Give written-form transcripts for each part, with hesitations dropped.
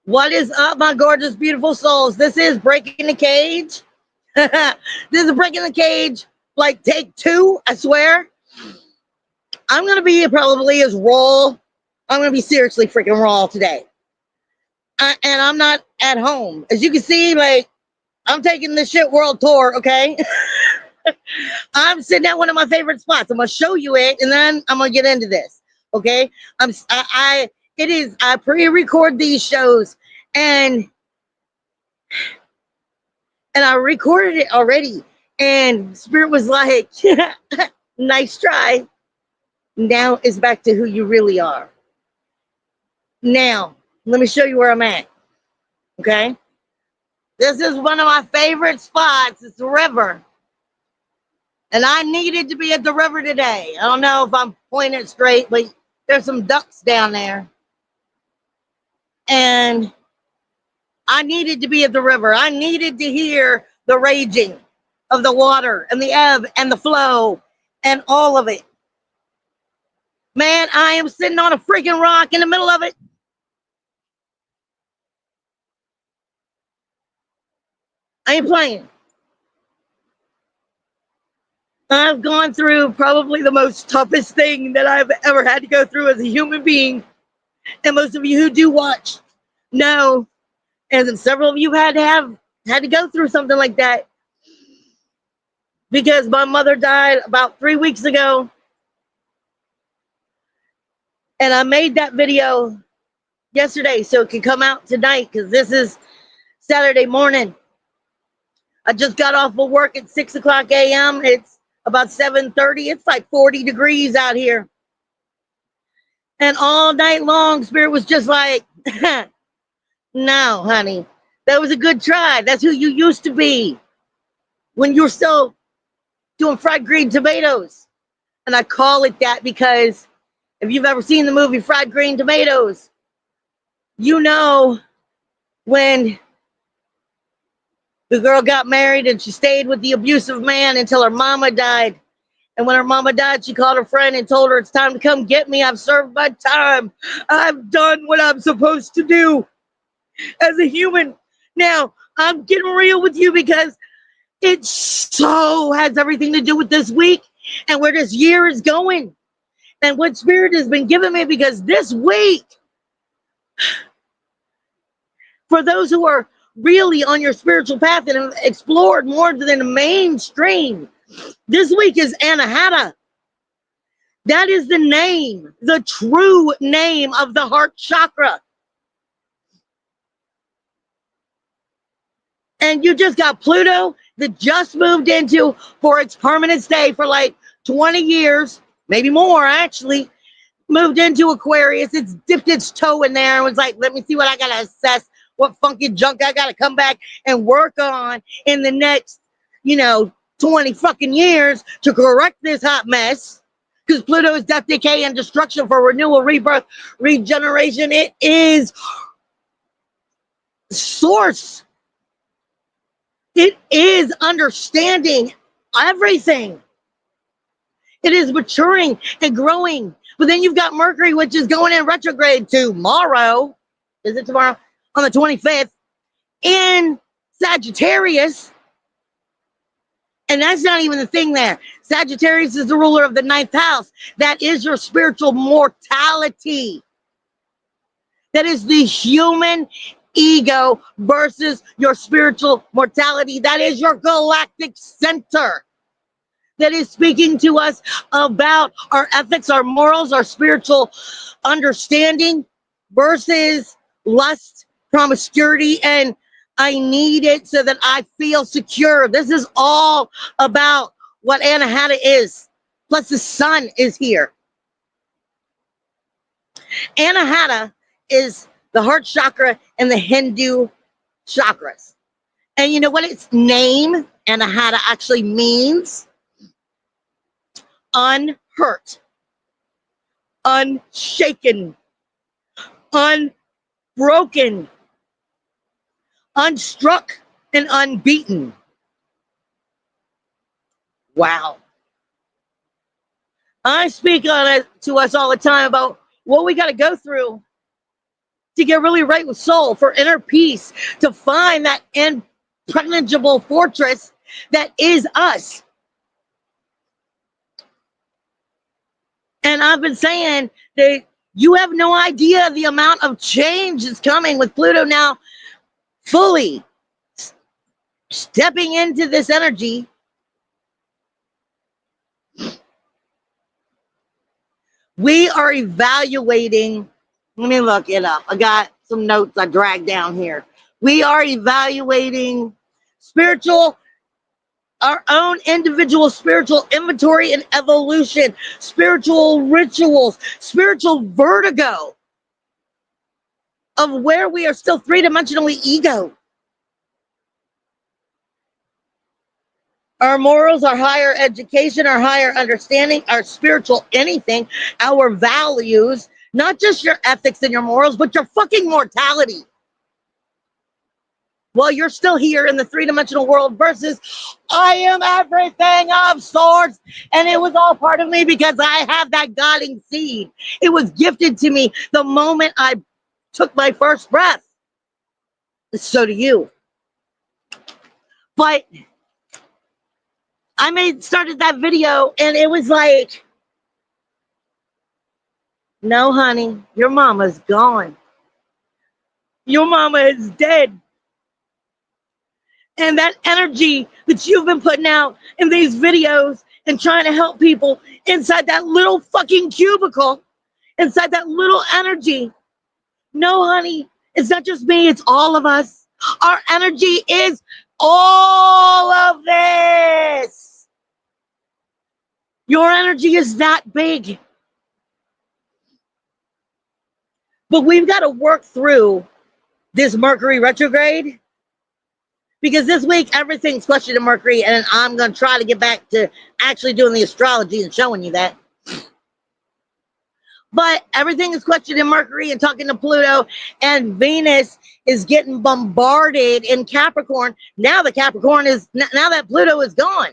What is up, my gorgeous, beautiful souls? This is Breaking the Cage. This is Breaking the Cage, like take 2, I swear. I'm going to be probably as raw. I'm going to be seriously freaking raw today. And I'm not at home. As you can see, like, I'm taking the shit world tour, okay? I'm sitting at one of my favorite spots. I'm going to show you it, and then I'm going to get into this, okay? I pre-record these shows, and I recorded it already. And Spirit was like, nice try. Now it's back to who you really are. Now, let me show you where I'm at. Okay? This is one of my favorite spots. It's the river. And I needed to be at the river today. I don't know if I'm pointing straight, but there's some ducks down there. And I needed to be at the river. I needed to hear the raging of the water and the ebb and the flow and all of it. Man, I am sitting on a freaking rock in the middle of it. I ain't playing. I've gone through probably the most toughest thing that I've ever had to go through as a human being. And most of you who do watch know, and several of you had to go through something like that. Because my mother died about 3 weeks ago. And I made that video yesterday so it can come out tonight, because this is Saturday morning. I just got off of work at 6 o'clock a.m. It's about 7:30. It's like 40 degrees out here. And all night long, Spirit was just like, no, honey, that was a good try. That's who you used to be when you were still doing fried green tomatoes. And I call it that because if you've ever seen the movie Fried Green Tomatoes, you know when the girl got married and she stayed with the abusive man until her mama died. And when her mama died, she called her friend and told her, it's time to come get me. I've served my time. I've done what I'm supposed to do as a human. Now, I'm getting real with you because it so has everything to do with this week and where this year is going and what Spirit has been giving me, because this week, for those who are really on your spiritual path and have explored more than the mainstream, this week is Anahata. That is the name, the true name of the heart chakra. And you just got Pluto that just moved into, for its permanent stay for like 20 years, maybe more actually, moved into Aquarius. It's dipped its toe in there and was like, let me see what I got to assess, what funky junk I got to come back and work on in the next, 20 fucking years to correct this hot mess. Because Pluto is death, decay, and destruction for renewal, rebirth, regeneration. It is source. It is understanding everything. It is maturing and growing. But then you've got Mercury, which is going in retrograde tomorrow. Is it tomorrow? On the 25th. In Sagittarius. And that's not even the thing there. Sagittarius is the ruler of the 9th house. That is your spiritual mortality. That is the human ego versus your spiritual mortality. That is your galactic center. That is speaking to us about our ethics, our morals, our spiritual understanding versus lust, promiscuity, and I need it so that I feel secure. This is all about what Anahata is. Plus the sun is here. Anahata is the heart chakra and the Hindu chakras. And you know what its name, Anahata, actually means? Unhurt, unshaken, unbroken, unstruck, and unbeaten. Wow. I speak on it to us all the time about what we got to go through to get really right with soul, for inner peace, to find that impregnable fortress that is us. And I've been saying that you have no idea the amount of change that's coming with Pluto now fully stepping into this energy. We are evaluating. Let me look it up. I got some notes I dragged down here. We are evaluating our own individual spiritual inventory and evolution, spiritual rituals, spiritual vertigo of where we are still three-dimensionally ego. Our morals, our higher education, our higher understanding, our spiritual anything, our values, not just your ethics and your morals, but your fucking mortality. While you're still here in the three-dimensional world versus I am everything of sorts, and it was all part of me because I have that guiding seed. It was gifted to me the moment I took my first breath. So do you. But I started that video and it was like, no, honey, your mama's gone. Your mama is dead. And that energy that you've been putting out in these videos and trying to help people inside that little fucking cubicle, inside that little energy. No, honey, it's not just me, it's all of us. Our energy is all of this. Your energy is that big. But we've got to work through this Mercury retrograde, because this week everything's questioning Mercury, and I'm going to try to get back to actually doing the astrology and showing you that. But everything is questioning Mercury and talking to Pluto, and Venus is getting bombarded in Capricorn. Now the Capricorn is, now that Pluto is gone.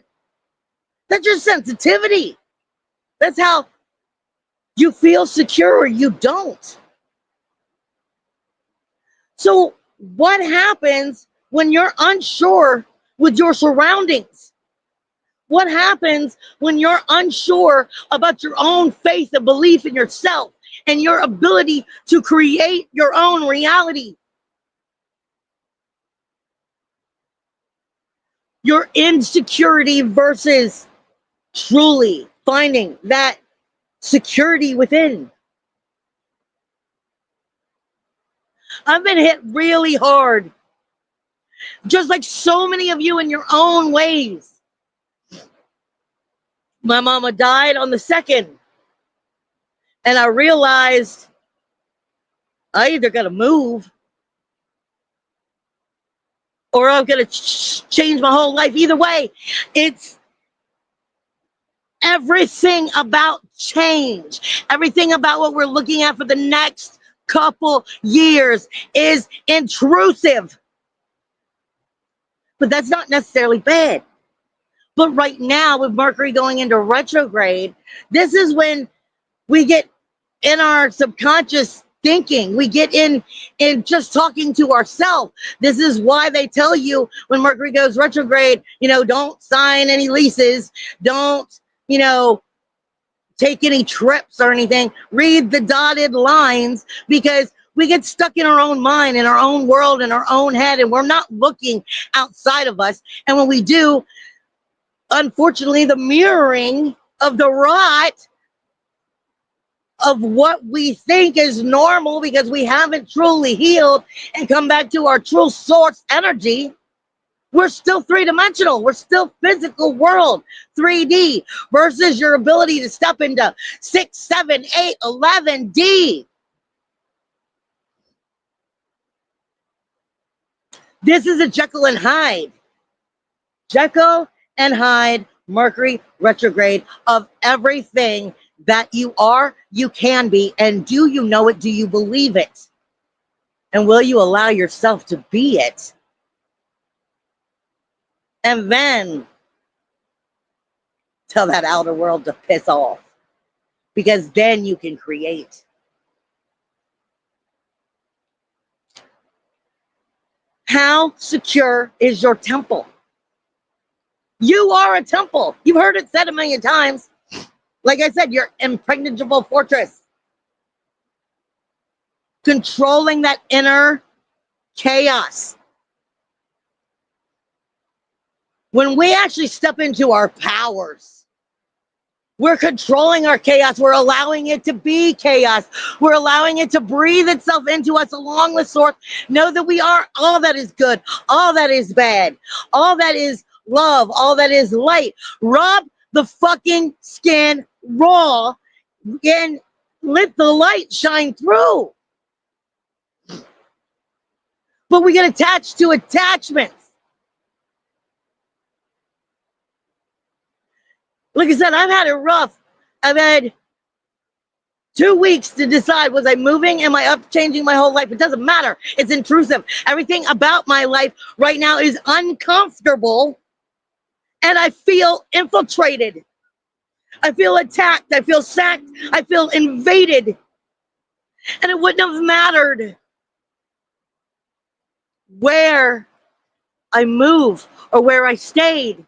That's your sensitivity. That's how you feel secure or you don't. So what happens when you're unsure with your surroundings? What happens when you're unsure about your own faith and belief in yourself and your ability to create your own reality? Your insecurity versus truly finding that security within. I've been hit really hard, just like so many of you in your own ways. My mama died on the 2nd, and I realized I either got to move or I'm going to change my whole life. Either way, it's everything about change. Everything about what we're looking at for the next couple years is intrusive. But that's not necessarily bad. But right now, with Mercury going into retrograde, this is when we get in our subconscious thinking. We get in just talking to ourselves. This is why they tell you when Mercury goes retrograde, don't sign any leases. Don't, take any trips or anything. Read the dotted lines, because we get stuck in our own mind, in our own world, in our own head, and we're not looking outside of us. And when we do, unfortunately, the mirroring of the rot of what we think is normal, because we haven't truly healed and come back to our true source energy. We're still three-dimensional. We're still physical world, 3D, versus your ability to step into 6, 7, 8, 11D. This is a Jekyll and Hyde. Jekyll and Hyde, Mercury retrograde of everything that you are, you can be. And do you know it? Do you believe it? And will you allow yourself to be it? And then tell that outer world to piss off, because then you can create. How secure is your temple? You are a temple. You've heard it said a million times. Like I said, your impregnable fortress. Controlling that inner chaos. When we actually step into our powers, we're controlling our chaos. We're allowing it to be chaos. We're allowing it to breathe itself into us along with source. Know that we are all that is good, all that is bad, all that is love, all that is light. Rub the fucking skin raw and let the light shine through. But we get attached to attachments. Like I said, I've had it rough. I've had 2 weeks to decide, was I moving? Am I up changing my whole life? It doesn't matter. It's intrusive. Everything about my life right now is uncomfortable. And I feel infiltrated. I feel attacked. I feel sacked. I feel invaded. And it wouldn't have mattered where I move or where I stayed.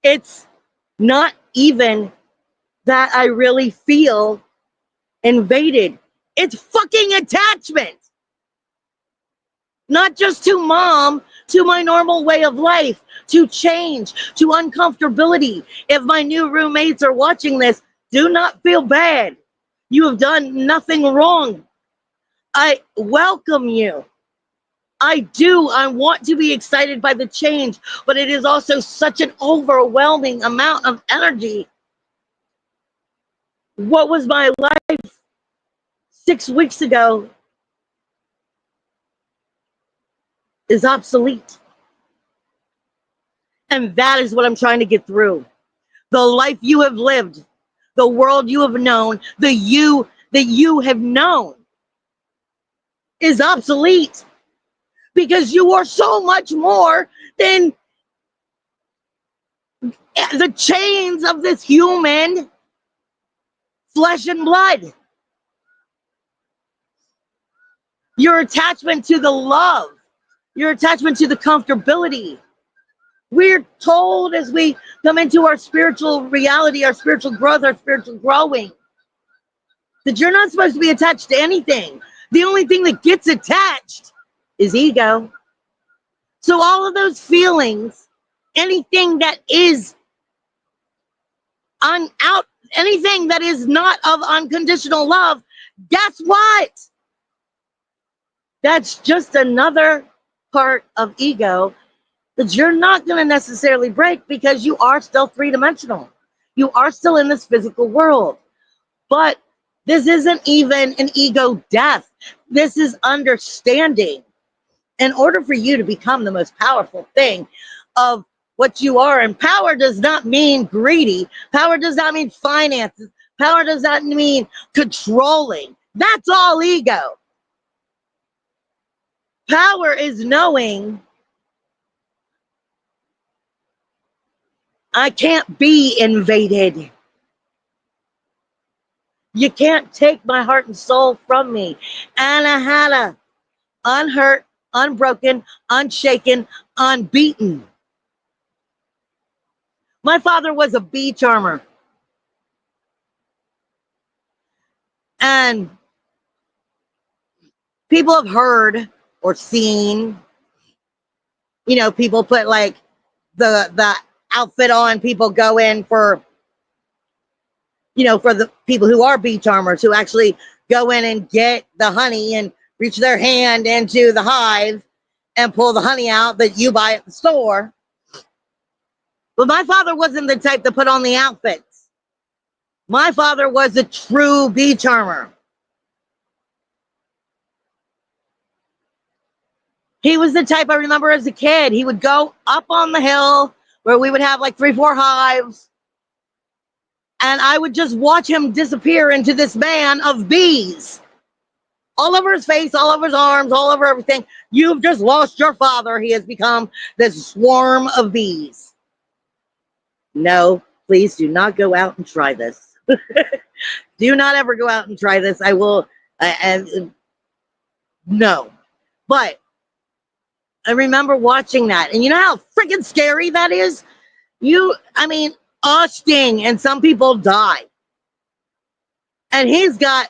It's not even that I really feel invaded. It's fucking attachment. Not just to mom, to my normal way of life, to change, to uncomfortability. If my new roommates are watching this, do not feel bad. You have done nothing wrong. I welcome you. I want to be excited by the change, but it is also such an overwhelming amount of energy. What was my life 6 weeks ago is obsolete. And that is what I'm trying to get through. The life you have lived, the world you have known, the you that you have known is obsolete. Because you are so much more than the chains of this human flesh and blood. Your attachment to the love, your attachment to the comfortability. We're told as we come into our spiritual reality, our spiritual growth, our spiritual growing, that you're not supposed to be attached to anything. The only thing that gets attached is ego. So all of those feelings, anything that is anything that is not of unconditional love, guess what? That's just another part of ego that you're not going to necessarily break because you are still three-dimensional. You are still in this physical world. But this isn't even an ego death. This is understanding. In order for you to become the most powerful thing of what you are, and power does not mean greedy. Power does not mean finances. Power does not mean controlling. That's all ego. Power is knowing I can't be invaded. You can't take my heart and soul from me. Anahata, unhurt, unbroken, unshaken, unbeaten. My father was a bee charmer. And people have heard or seen, people put like the outfit on, people go in for the people who are bee charmers, who actually go in and get the honey and reach their hand into the hive and pull the honey out that you buy at the store. But my father wasn't the type to put on the outfits. My father was a true bee charmer. He was the type, I remember as a kid, he would go up on the hill where we would have like 3-4 hives. And I would just watch him disappear into this man of bees. All over his face, all over his arms, all over everything. You've just lost your father. He has become this swarm of bees. No, please do not go out and try this. Do not ever go out and try this. I will, no. But I remember watching that. And you know how freaking scary that is? A sting and some people die. And he's got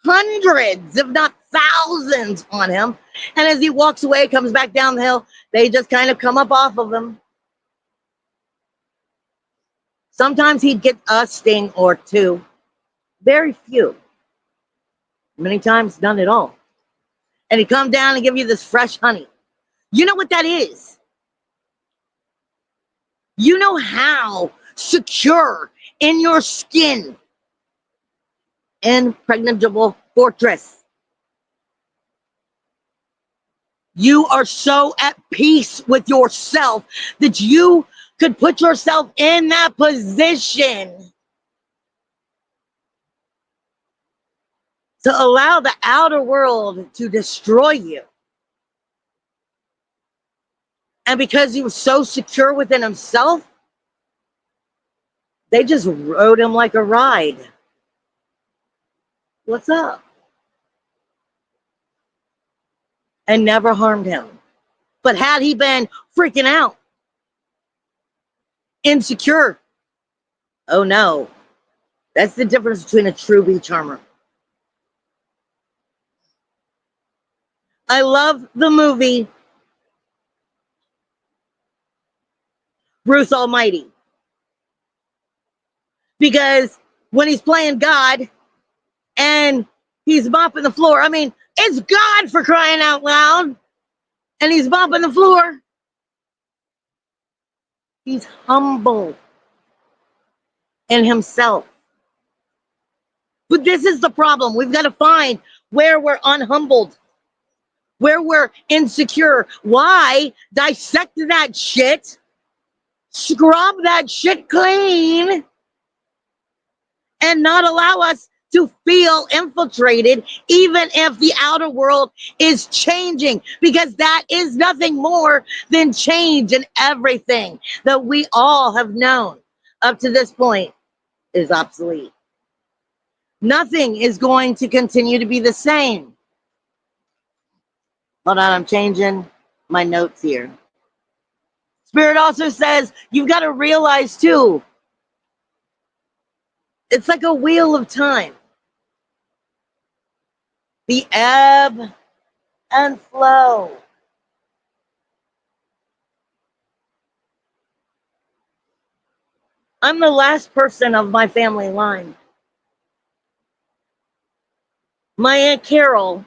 hundreds, if not thousands on him. And as he walks away, comes back down the hill, they just kind of come up off of him. Sometimes he'd get a sting or two. Very few. Many times, none at all. And he'd come down and give you this fresh honey. You know what that is? You know how secure in your skin, impregnable fortress. You are so at peace with yourself that you could put yourself in that position to allow the outer world to destroy you. And because he was so secure within himself, they just rode him like a ride. What's up? And never harmed him. But had he been freaking out, insecure, oh no. That's the difference between a true bee charmer. I love the movie Bruce Almighty. Because when he's playing God and he's mopping the floor, I mean, it's God for crying out loud. And he's mopping the floor. He's humble in himself. But this is the problem. We've got to find where we're unhumbled, where we're insecure. Why? Dissect that shit. Scrub that shit clean. And not allow us to feel infiltrated, even if the outer world is changing, because that is nothing more than change, and everything that we all have known up to this point is obsolete. Nothing is going to continue to be the same. Hold on, I'm changing my notes here. Spirit also says you've got to realize too, it's like a wheel of time. The ebb and flow. I'm the last person of my family line. My Aunt Carol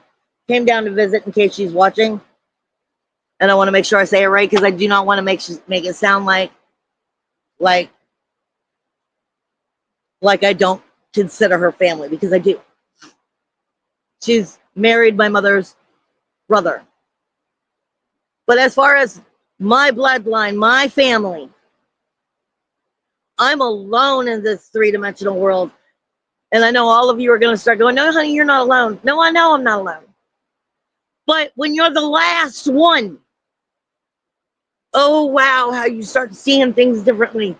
came down to visit in case she's watching. And I want to make sure I say it right because I do not want to make it sound like I don't consider her family, because I do. She's married my mother's brother. But as far as my bloodline, my family, I'm alone in this three-dimensional world. And I know all of you are going to start going, no, honey, you're not alone. No, I know I'm not alone. But when you're the last one, oh, wow, how you start seeing things differently.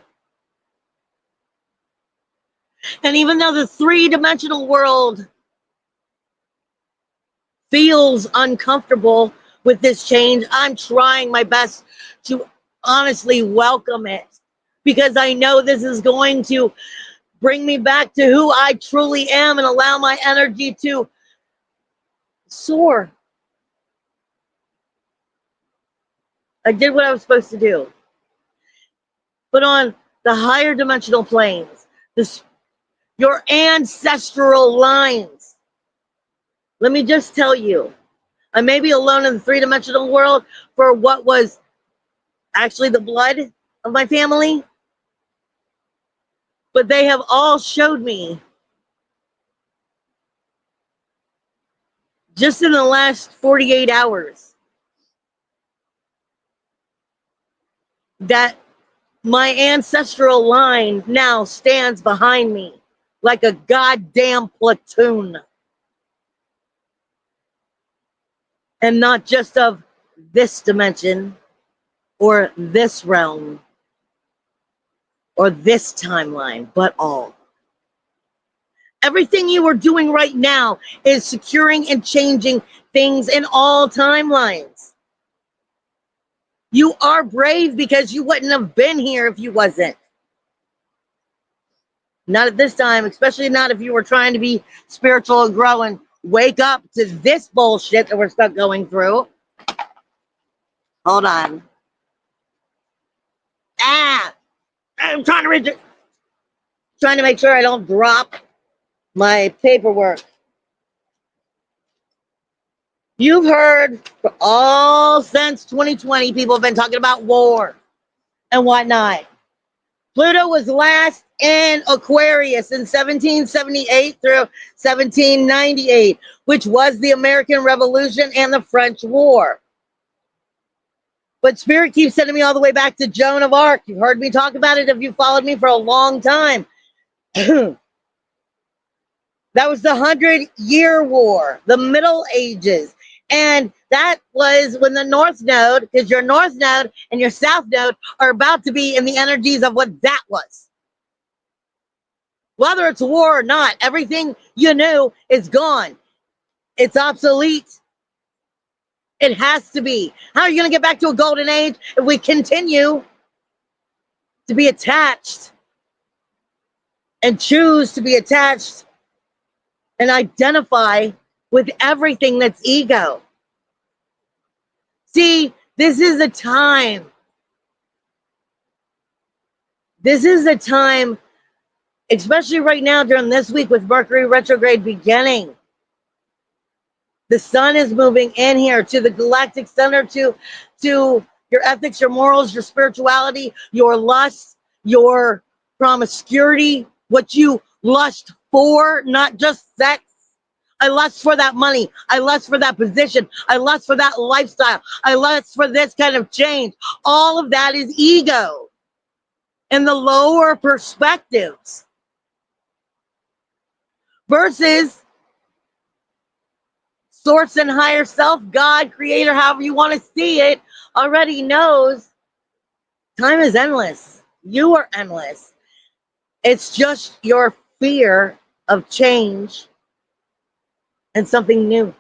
And even though the three-dimensional world feels uncomfortable with this change, I'm trying my best to honestly welcome it, because I know this is going to bring me back to who I truly am and allow my energy to soar. I did what I was supposed to do. But on the higher dimensional planes, your ancestral lines, let me just tell you, I may be alone in the three-dimensional world for what was actually the blood of my family, but they have all showed me just in the last 48 hours that my ancestral line now stands behind me like a goddamn platoon. And not just of this dimension or this realm or this timeline, but all. Everything you are doing right now is securing and changing things in all timelines. You are brave because you wouldn't have been here if you wasn't. Not at this time, especially not if you were trying to be spiritual and grow and wake up to this bullshit that we're stuck going through. Hold on. I'm trying to read it. Trying to make sure I don't drop my paperwork. You've heard for all since 2020, people have been talking about war and whatnot. Pluto was last in Aquarius in 1778 through 1798, which was the American Revolution and the French War. But Spirit keeps sending me all the way back to Joan of Arc. You've heard me talk about it if you followed me for a long time. That was the 100-Year War, the Middle Ages. And that was when the North Node, because your North Node and your South Node are about to be in the energies of what that was. Whether it's a war or not, everything you knew is gone. It's obsolete. It has to be. How are you going to get back to a golden age if we continue to be attached and choose to be attached and identify with everything that's ego? See, this is the time. This is the time, especially right now during this week with Mercury retrograde beginning. The sun is moving in here to the galactic center, to your ethics, your morals, your spirituality, your lust, your promiscuity, what you lust for, not just sex. I lust for that money. I lust for that position. I lust for that lifestyle. I lust for this kind of change. All of that is ego and the lower perspectives versus source and higher self, God, creator, however you want to see it, already knows time is endless. You are endless. It's just your fear of change and something new.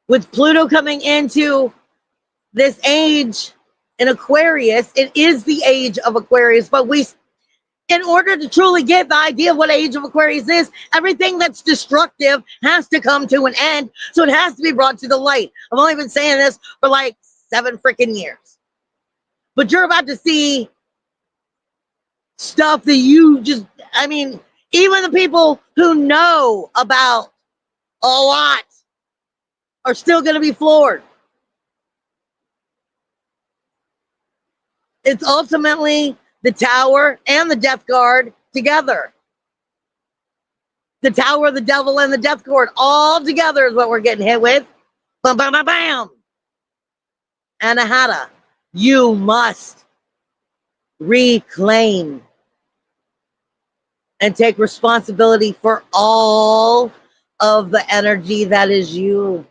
With Pluto coming into this age in Aquarius, it is the age of Aquarius, but in order to truly get the idea of what age of Aquarius is, everything that's destructive has to come to an end. So it has to be brought to the light. I've only been saying this for like 7 freaking years. But you're about to see stuff that you just, even the people who know about a lot are still going to be floored. It's ultimately the Tower and the Death Guard together. The Tower, the Devil, and the Death Guard all together is what we're getting hit with. Bam, bam, bam, bam. Anahata, you must reclaim and take responsibility for all of the energy that is you.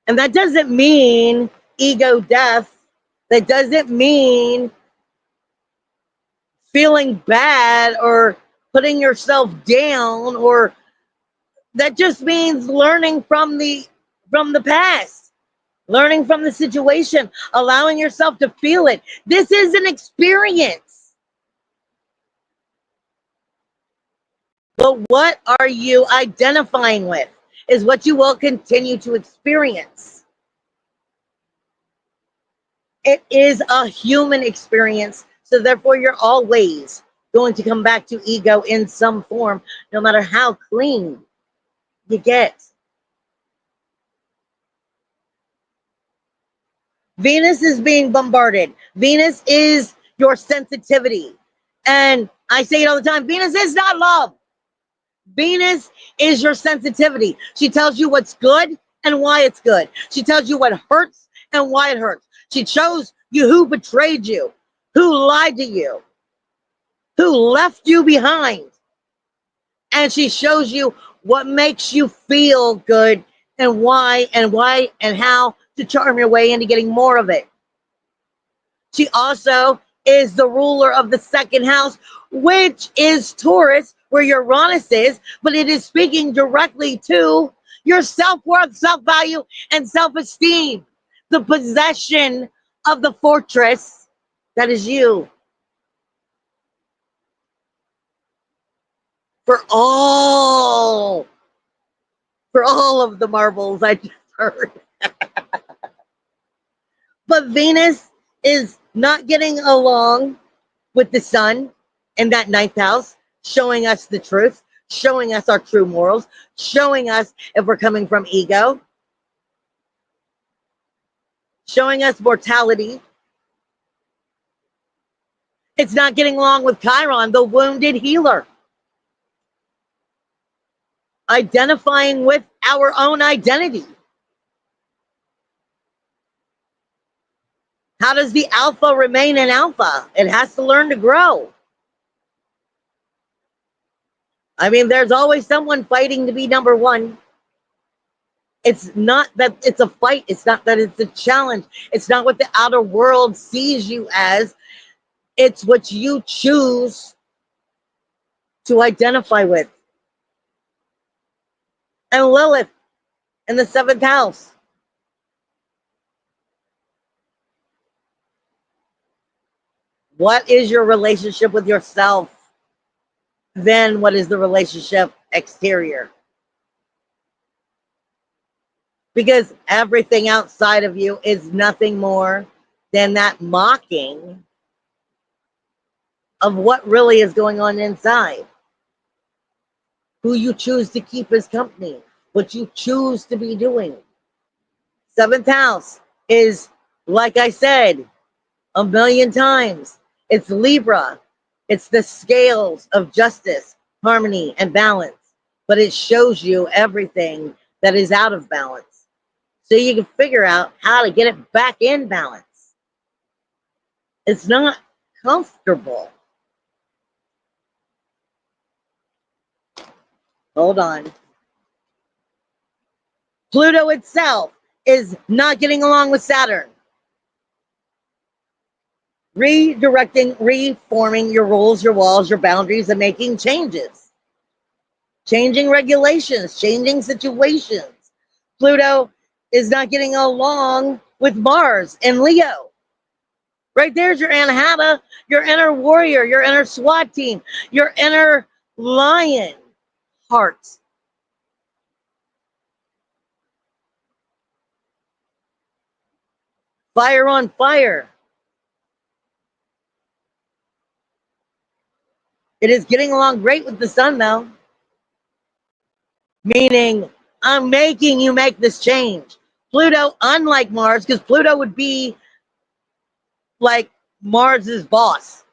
And that doesn't mean ego death. That doesn't mean feeling bad or putting yourself down, or that just means learning from the past, learning from the situation, allowing yourself to feel it. This is an experience. But what are you identifying with is what you will continue to experience. It is a human experience, so therefore you're always going to come back to ego in some form, no matter how clean you get. Venus is being bombarded. Venus is your sensitivity. And I say it all the time, Venus is not love. Venus is your sensitivity. She tells you what's good and why it's good. She tells you what hurts and why it hurts. She shows you who betrayed you, who lied to you, who left you behind. And she shows you what makes you feel good and why and how to charm your way into getting more of it. She also is the ruler of the second house, which is Taurus, where Uranus is, but it is speaking directly to your self-worth, self-value, and self-esteem. The possession of the fortress that is you. For all of the marbles I just heard. But Venus is not getting along with the sun in that ninth house, showing us the truth, showing us our true morals, showing us if we're coming from ego, showing us mortality. It's not getting along with Chiron, the wounded healer. Identifying with our own identity. How does the alpha remain an alpha? It has to learn to grow. I mean, there's always someone fighting to be number one. It's not that it's a fight. It's not that it's a challenge. It's not what the outer world sees you as. It's what you choose to identify with. And Lilith in the 7th house. What is your relationship with yourself? Then what is the relationship exterior? Because everything outside of you is nothing more than that mocking of what really is going on inside. Who you choose to keep as company, what you choose to be doing. 7th house is, like I said a million times, it's Libra. It's the scales of justice, harmony, and balance. But it shows you everything that is out of balance. So you can figure out how to get it back in balance. It's not comfortable. Hold on. Pluto itself is not getting along with Saturn. Redirecting, reforming your rules, your walls, your boundaries, and making changes. Changing regulations, changing situations. Pluto is not getting along with Mars and Leo. Right there's your Anahata, your inner warrior, your inner SWAT team, your inner lion heart. Fire on fire. It is getting along great with the sun, though. Meaning, I'm making you make this change. Pluto, unlike Mars, because Pluto would be like Mars's boss.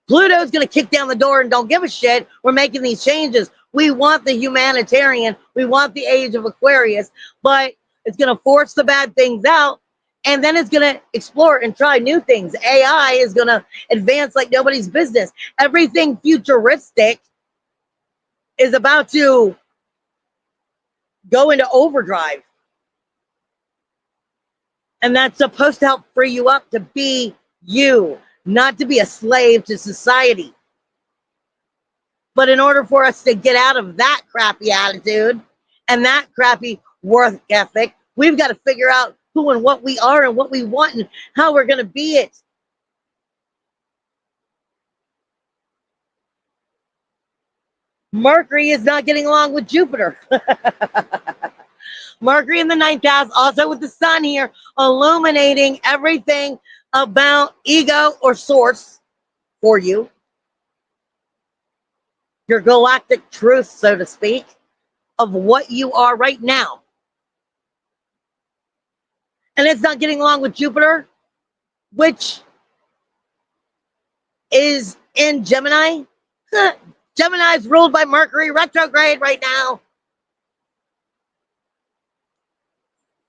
Pluto's going to kick down the door and don't give a shit. We're making these changes. We want the humanitarian. We want the age of Aquarius, but it's going to force the bad things out. And then it's going to explore and try new things. AI is going to advance like nobody's business. Everything futuristic is about to go into overdrive. And that's supposed to help free you up to be you, not to be a slave to society. But in order for us to get out of that crappy attitude and that crappy work ethic, we've got to figure out who and what we are and what we want and how we're going to be it. Mercury is not getting along with Jupiter. Mercury in the 9th house, also with the sun here, illuminating everything about ego or source for you. Your galactic truth, so to speak, of what you are right now. And it's not getting along with Jupiter, which is in Gemini. Gemini is ruled by Mercury retrograde right now.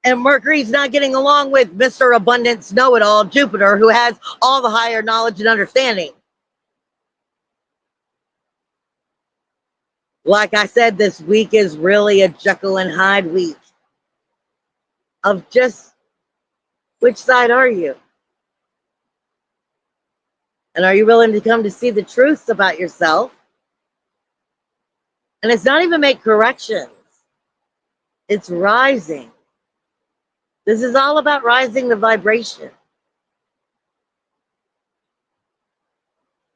And Mercury's not getting along with Mr. Abundance Know-It-All, Jupiter, who has all the higher knowledge and understanding. Like I said, this week is really a Jekyll and Hyde week of just which side are you? And are you willing to come to see the truths about yourself? And it's not even make corrections. It's rising. This is all about rising the vibration.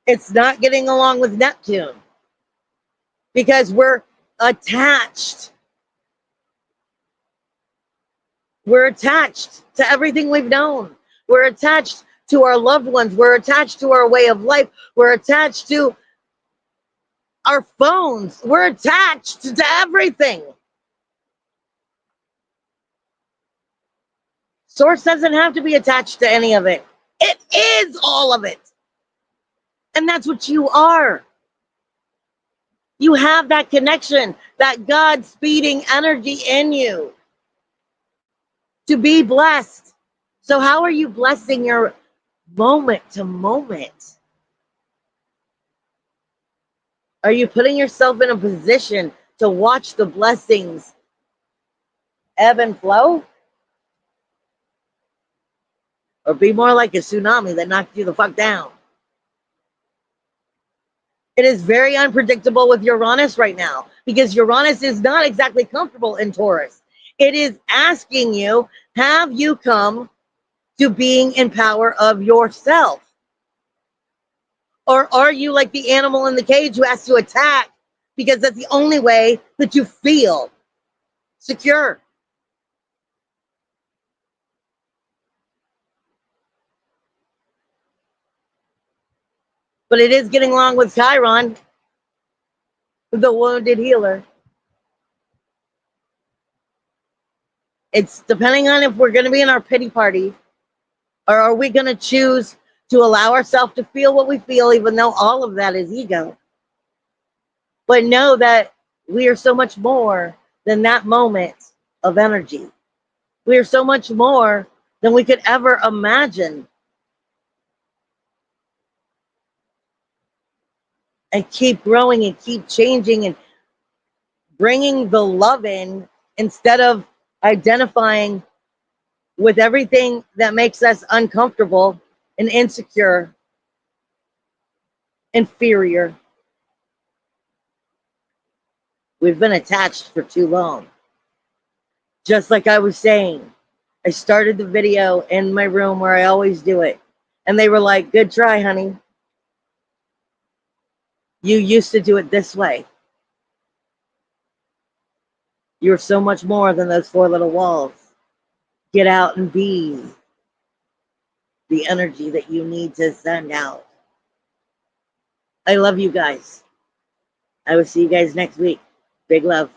It's not getting along with Neptune because we're attached. We're attached to everything we've known. We're attached to our loved ones. We're attached to our way of life. We're attached to our phones. We're attached to everything. Source doesn't have to be attached to any of it. It is all of it. And that's what you are. You have that connection, that God speeding energy in you to be blessed. So how are you blessing your moment to moment? Are you putting yourself in a position to watch the blessings ebb and flow? Or be more like a tsunami that knocks you the fuck down? It is very unpredictable with Uranus right now because Uranus is not exactly comfortable in Taurus. It is asking you, have you come to being in power of yourself? Or are you like the animal in the cage who has to attack because that's the only way that you feel secure? But it is getting along with Chiron, the wounded healer. It's depending on if we're going to be in our pity party or are we going to choose to allow ourselves to feel what we feel, even though all of that is ego. But know that we are so much more than that moment of energy. We are so much more than we could ever imagine. And keep growing and keep changing and bringing the love in instead of identifying with everything that makes us uncomfortable and insecure, inferior. We've been attached for too long. Just like I was saying, I started the video in my room where I always do it. And they were like, good try, honey. You used to do it this way. You're so much more than those four little walls. Get out and be the energy that you need to send out. I love you guys. I will see you guys next week. Big love.